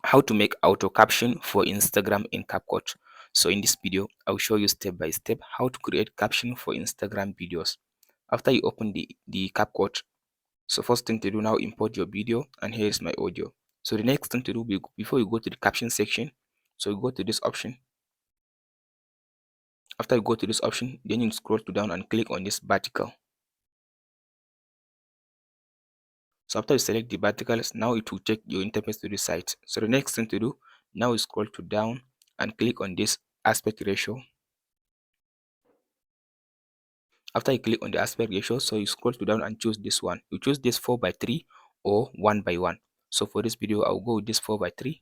how to make auto caption for Instagram in Capcut. So in this video, I'll show you step by step how to create caption for Instagram videos. After you open the Capcut, so first thing to do now, import your video, and here is my audio. So the next thing to do before you go to the caption section, so you go to this option. After you go to this option, then you scroll to down and click on this vertical. So after you select the verticals, now it will take your interface to the site. So the next thing to do, now you scroll to down and click on this aspect ratio. After you click on the aspect ratio, so you scroll to down and choose this one. You choose this 4:3 or 1:1. So for this video, I'll go with this 4:3.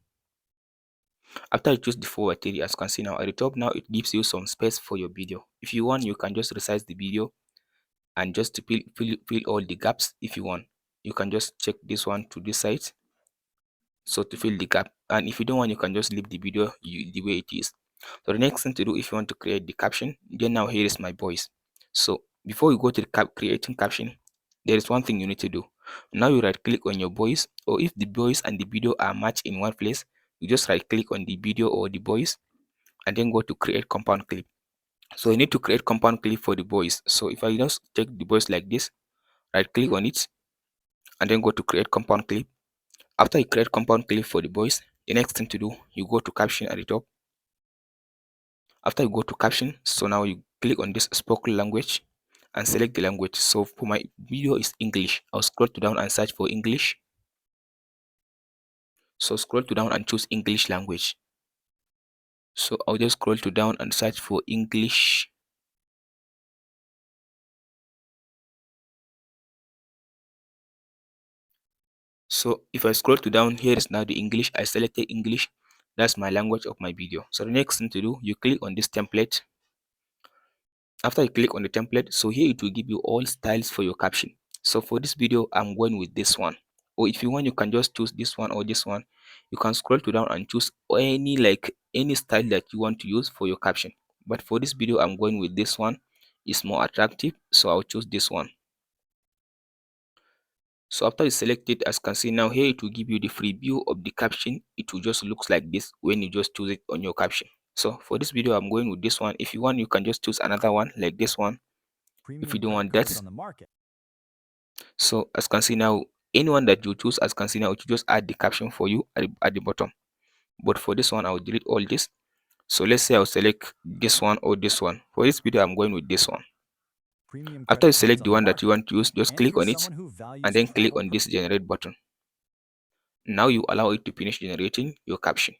After you choose the 4:3, as you can see now at the top, now it gives you some space for your video. If you want, you can just resize the video and just to fill all the gaps. If you want, you can just check this one to this side, so to fill the gap. And if you don't want, you can just leave the video the way it is. So the next thing to do, if you want to create the caption, then now here is my voice. So before you go to the creating caption, there is one thing you need to do. Now you right click on your voice, or if the voice and the video are matched in one place, you just right click on the video or the voice and then go to create compound clip. So you need to create compound clip for the voice. So if I just take the voice like this, right click on it and then go to create compound clip. After you create compound clip for the voice, the next thing to do, you go to caption at the top. After you go to caption, so now you click on this spoken language and select the language. So for my video is English. I'll scroll to down and search for English. So scroll to down and choose English language. So I'll just scroll to down and search for English. So if I scroll to down, here is now the English. I selected English. That's my language of my video. So the next thing to do, you click on this template. After you click on the template, so here it will give you all styles for your caption. So for this video, I'm going with this one. Or if you want, you can just choose this one or this one. You can scroll to down and choose any style that you want to use for your caption. But for this video, I'm going with this one. It's more attractive, so I'll choose this one. So after you select it, as you can see now here, it will give you the free view of the caption. It will just looks like this when you just choose it on your caption. So for this video, I'm going with this one. If you want, you can just choose another one like this one. If you don't want that, so as you can see now, anyone that you choose, as you can see now, it will just add the caption for you at the bottom. But for this one, I'll delete all this. So let's say I'll select this one or this one. For this video, I'm going with this one. After you select the one that you want to use, just click on it and then click on this generate button. Now you allow it to finish generating your caption.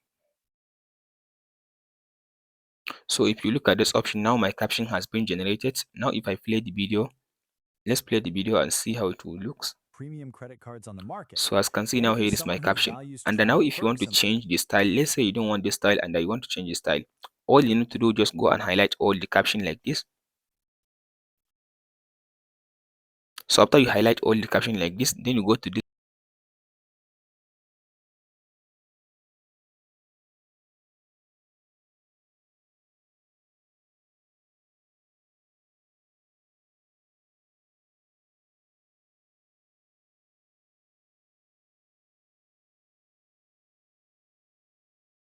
So if you look at this option, now my caption has been generated. Now if I play the video, let's play the video and see how it will look. So as you can see now, here is my caption. And then now if you want to change the style, let's say you don't want this style and you want to change the style, all you need to do, just go and highlight all the caption like this. So after you highlight all the caption like this, then you go to this.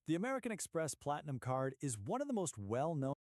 The American Express Platinum Card is one of the most well-known